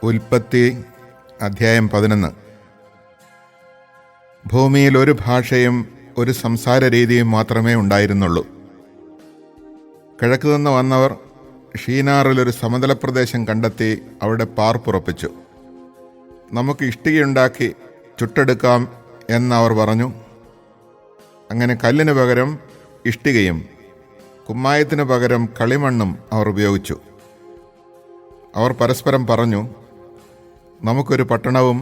ഉൽപ്പത്തി അധ്യായം 11. ഭൂമിയിൽ ഒരു ഭാഷയും ഒരു സംസാര രീതിയും മാത്രമേ ഉണ്ടായിരുന്നുള്ളൂ. കിഴക്കുനിന്ന് വന്നവർ ഷീനാറിലൊരു സമതലപ്രദേശം കണ്ടെത്തി അവിടെ പാർപ്പുറപ്പിച്ചു. നമുക്ക് ഇഷ്ടികയുണ്ടാക്കി ചുട്ടെടുക്കാം എന്നവർ പറഞ്ഞു. അങ്ങനെ കല്ലിന് പകരം ഇഷ്ടികയും കുമ്മായത്തിന് പകരം കളിമണ്ണും അവർ ഉപയോഗിച്ചു. അവർ പരസ്പരം പറഞ്ഞു, നമുക്കൊരു പട്ടണവും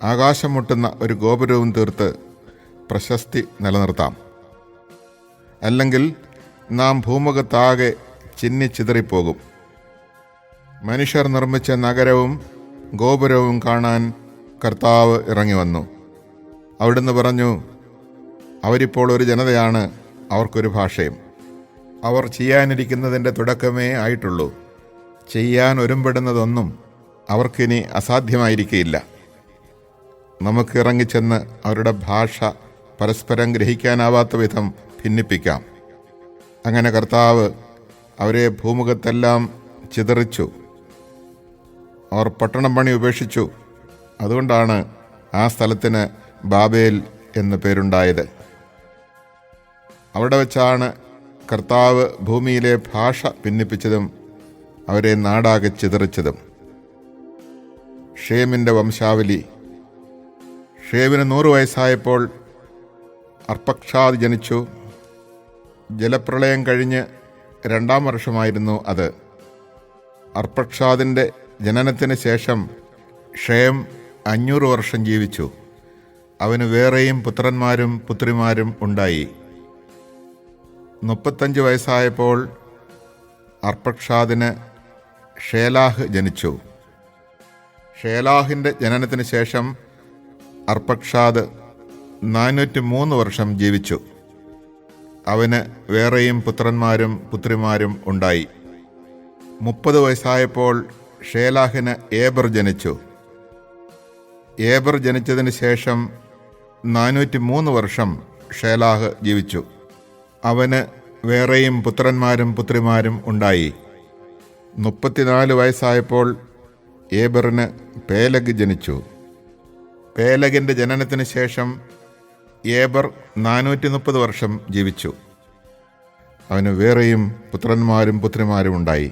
ആകാശം മുട്ടുന്ന ഒരു ഗോപുരവും തീർത്ത് പ്രശസ്തി നിലനിർത്താം. അല്ലെങ്കിൽ നാം ഭൂമുഖത്താകെ ചിന്നിച്ചിതറിപ്പോകും. മനുഷ്യർ നിർമ്മിച്ച നഗരവും ഗോപുരവും കാണാൻ കർത്താവ് ഇറങ്ങി വന്നു. അവിടുന്ന് പറഞ്ഞു, അവരിപ്പോൾ ഒരു ജനതയാണ്, അവർക്കൊരു ഭാഷയും. അവർ ചെയ്യാനിരിക്കുന്നതിൻ്റെ തുടക്കമേ ആയിട്ടുള്ളൂ. ചെയ്യാൻ ഒരുമ്പെടുന്നതൊന്നും അവർക്കിനി അസാധ്യമായിരിക്കയില്ല. നമുക്ക് ഇറങ്ങിച്ചെന്ന് അവരുടെ ഭാഷ പരസ്പരം ഗ്രഹിക്കാനാവാത്ത വിധം ഭിന്നിപ്പിക്കാം. അങ്ങനെ കർത്താവ് അവരെ ഭൂമുഖത്തെല്ലാം ചിതറിച്ചു. അവർ പട്ടണം പണി ഉപേക്ഷിച്ചു. അതുകൊണ്ടാണ് ആ സ്ഥലത്തിന് ബാബേൽ എന്ന് പേരുണ്ടായത്. അവിടെ വെച്ചാണ് കർത്താവ് ഭൂമിയിലെ ഭാഷ ഭിന്നിപ്പിച്ചതും അവരെ നാടാകെ ചിതറിച്ചതും. ഷേമിൻ്റെ വംശാവലി. ഷേമിന് 100 വയസ്സായപ്പോൾ അർപ്പക്ഷാദ് ജനിച്ചു. ജലപ്രളയം കഴിഞ്ഞ് 2-ാം വർഷമായിരുന്നു അത്. അർപ്പക്ഷാദിൻ്റെ ജനനത്തിന് ശേഷം ഷേം 500 വർഷം ജീവിച്ചു. അവന് വേറെയും പുത്രന്മാരും പുത്രിമാരും ഉണ്ടായി. 35 വയസ്സായപ്പോൾ അർപ്പക്ഷാദിന് ഷേലാഹ് ജനിച്ചു. ഷേലാഹിൻ്റെ ജനനത്തിന് ശേഷം അർപ്പക്ഷാദ് 403 വർഷം ജീവിച്ചു. അവന് വേറെയും പുത്രന്മാരും പുത്രിമാരും ഉണ്ടായി. 30 വയസ്സായപ്പോൾ ഷേലാഹിന് ഏബർ ജനിച്ചു. ഏബർ ജനിച്ചതിന് ശേഷം 403 വർഷം ഷേലാഹ് ജീവിച്ചു. അവന് വേറെയും പുത്രന്മാരും പുത്രിമാരും ഉണ്ടായി. 34 വയസ്സായപ്പോൾ ഏബറിന് പേലഗ് ജനിച്ചു. പേലഗിൻ്റെ ജനനത്തിന് ശേഷം ഏബർ 430 വർഷം ജീവിച്ചു. അവന് വേറെയും പുത്രന്മാരും പുത്രിമാരും ഉണ്ടായി.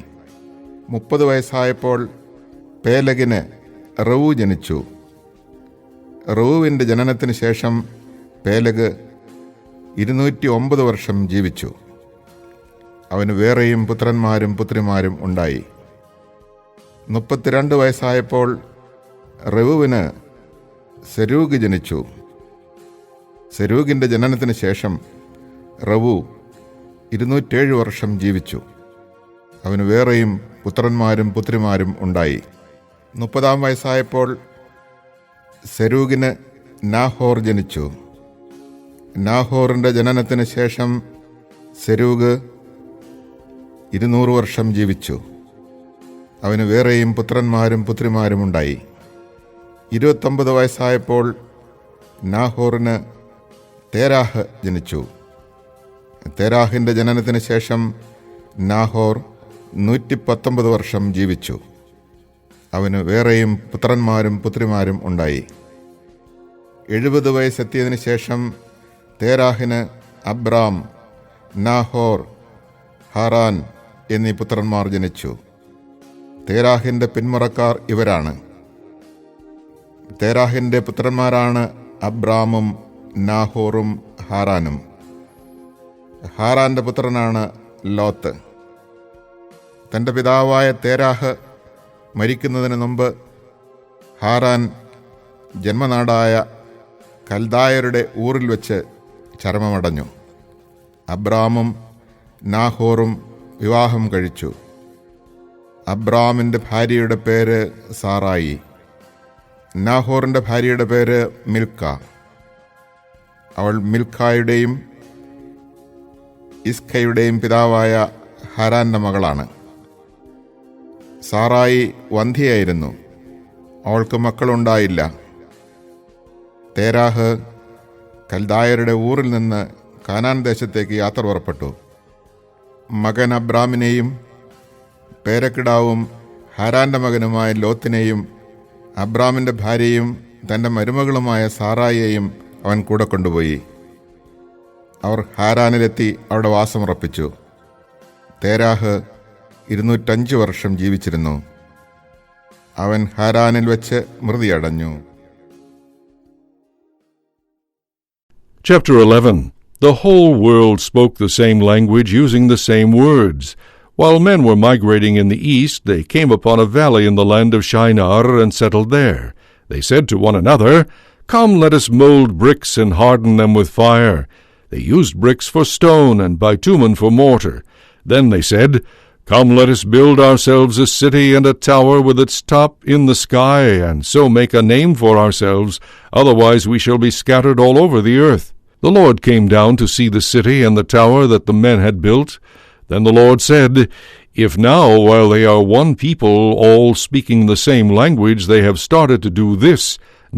30 വയസ്സായപ്പോൾ പേലഗിന് റവു ജനിച്ചു. റവുവിൻ്റെ ജനനത്തിന് ശേഷം പേലഗ് 209 വർഷം ജീവിച്ചു. അവന് വേറെയും പുത്രന്മാരും പുത്രിമാരും ഉണ്ടായി. 32 വയസ്സായപ്പോൾ റവുവിന് സെരൂഗ് ജനിച്ചു. സെരൂഗിൻ്റെ ജനനത്തിന് ശേഷം റവു 207 വർഷം ജീവിച്ചു. അവന് വേറെയും പുത്രന്മാരും പുത്രിമാരും ഉണ്ടായി. 30-ാം വയസ്സായപ്പോൾ സെരൂഗിന് നാഹോർ ജനിച്ചു. നാഹോറിൻ്റെ ജനനത്തിന് ശേഷം സെരൂഗ് 200 വർഷം ജീവിച്ചു. അവന് വേറെയും പുത്രന്മാരും പുത്രിമാരും ഉണ്ടായി. 29 വയസ്സായപ്പോൾ നാഹോറിന് തേരാഹ് ജനിച്ചു. തേരാഹിൻ്റെ ജനനത്തിന് ശേഷം നാഹോർ 119 വർഷം ജീവിച്ചു. അവന് വേറെയും പുത്രന്മാരും പുത്രിമാരും ഉണ്ടായി. 70 വയസ്സെത്തിയതിന് ശേഷം തേരാഹിന് അബ്രാം, നാഹോർ, ഹാറാൻ എന്നീ പുത്രന്മാർ ജനിച്ചു. തേരാഹിൻ്റെ പിന്മുറക്കാർ ഇവരാണ്. തേരാഹിൻ്റെ പുത്രന്മാരാണ് അബ്രാമും നാഹോറും ഹാറാനും. ഹാറാൻ്റെ പുത്രനാണ് ലോത്ത്. തൻ്റെ പിതാവായ തേരാഹ് മരിക്കുന്നതിന് മുമ്പ് ഹാറാൻ ജന്മനാടായ കൽദായരുടെ ഊറിൽ വെച്ച് ചരമമടഞ്ഞു. അബ്രാമും നാഹോറും വിവാഹം കഴിച്ചു. അബ്രാമിൻ്റെ ഭാര്യയുടെ പേര് സാറായി. നാഹോറിൻ്റെ ഭാര്യയുടെ പേര് മിൽക്ക. അവൾ മിൽക്കായുടെയും ഇസ്കയുടെയും പിതാവായ ഹാരാൻ്റെ മകളാണ്. സാറായി വന്ധ്യയായിരുന്നു. അവൾക്ക് മക്കളുണ്ടായില്ല. തേരാഹ് കൽദായരുടെ ഊറിൽ നിന്ന് കാനാൻ ദേശത്തേക്ക് യാത്ര പുറപ്പെട്ടു. മകൻ അബ്രാമിനെയും പേരക്കിടാവും ഹാരാന്റെ മകനുമായ ലോത്തിനെയും അബ്രാമിൻ്റെ ഭാര്യയും തൻ്റെ മരുമകളുമായ സാറായെയും അവൻ കൂടെ കൊണ്ടുപോയി. അവർ ഹാരാനിലെത്തി അവിടെ വാസമുറപ്പിച്ചു. തേരാഹ് 205 വർഷം ജീവിച്ചിരുന്നു. അവൻ ഹാരാനിൽ വെച്ച് മൃതിയടഞ്ഞു. Chapter 11. The whole world spoke the same language using the same words. While men were migrating in the east, they came upon a valley in the land of Shinar and settled there. They said to one another, "Come, let us mold bricks and harden them with fire." They used bricks for stone and bitumen for mortar. Then they said, "Come, let us build ourselves a city and a tower with its top in the sky, and so make a name for ourselves, otherwise we shall be scattered all over the earth." The Lord came down to see the city and the tower that the men had built. Then the Lord said, "If now, while they are one people, all speaking the same language, they have started to do this,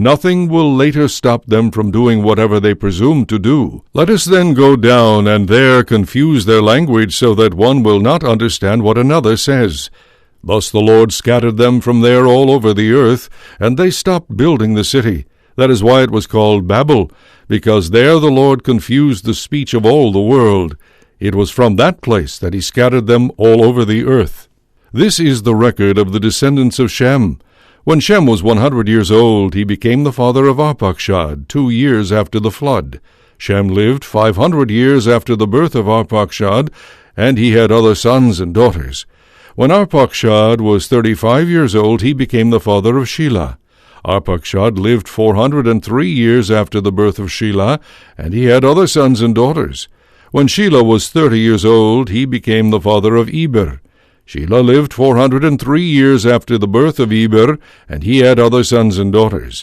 nothing will later stop them from doing whatever they presume to do. Let us then go down and there confuse their language so that one will not understand what another says." Thus the Lord scattered them from there all over the earth, and they stopped building the city. That is why it was called Babel, because there the Lord confused the speech of all the world. It was from that place that he scattered them all over the earth. This is the record of the descendants of Shem. When Shem was 100 years old, he became the father of Arpachshad, 2 years after the flood. Shem lived 500 years after the birth of Arpachshad, and he had other sons and daughters. When Arpachshad was 35 years old, he became the father of Shelah. Arpachshad lived 403 years after the birth of Shelah, and he had other sons and daughters. When Shelah was 30 years old, he became the father of Eber. Shelah lived 403 years after the birth of Eber, and he had other sons and daughters.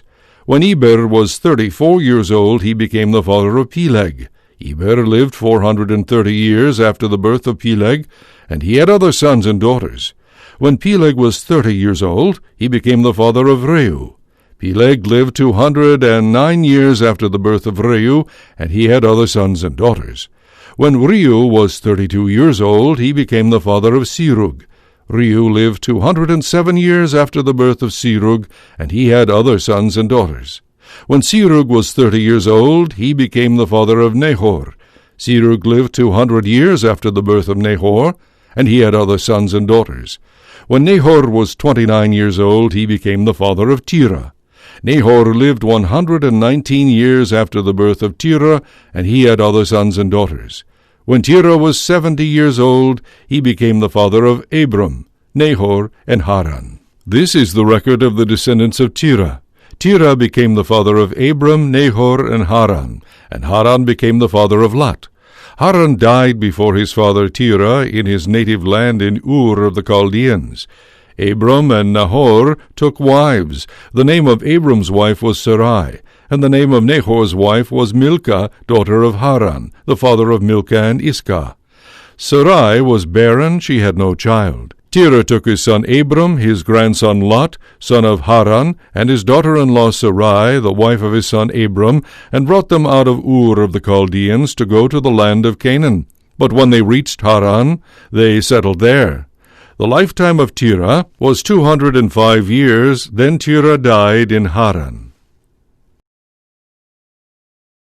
When Eber was 34 years old, he became the father of Peleg. Eber lived 430 years after the birth of Peleg, and he had other sons and daughters. When Peleg was 30 years old, he became the father of Reu. Peleg lived 209 years after the birth of Reu, and he had other sons and daughters. When Reu was 32 years old, he became the father of Serug. Reu lived 207 years after the birth of Serug, and he had other sons and daughters. When Serug was 30 years old, he became the father of Nahor. Serug lived 200 years after the birth of Nahor, and he had other sons and daughters. When Nahor was 29 years old, he became the father of Terah. Nahor lived 119 years after the birth of Terah, and he had other sons and daughters. When Terah was 70 years old, he became the father of Abram, Nahor, and Haran. This is the record of the descendants of Terah. Terah became the father of Abram, Nahor, and Haran became the father of Lot. Haran died before his father Terah in his native land in Ur of the Chaldeans. Abram and Nahor took wives. The name of Abram's wife was Sarai, and the name of Nahor's wife was Milcah, daughter of Haran, the father of Milcah and Iscah. Sarai was barren, she had no child. Terah took his son Abram, his grandson Lot, son of Haran, and his daughter-in-law Sarai, the wife of his son Abram, and brought them out of Ur of the Chaldeans to go to the land of Canaan. But when they reached Haran, they settled there. The lifetime of Terah was 205 years, then Terah died in Haran.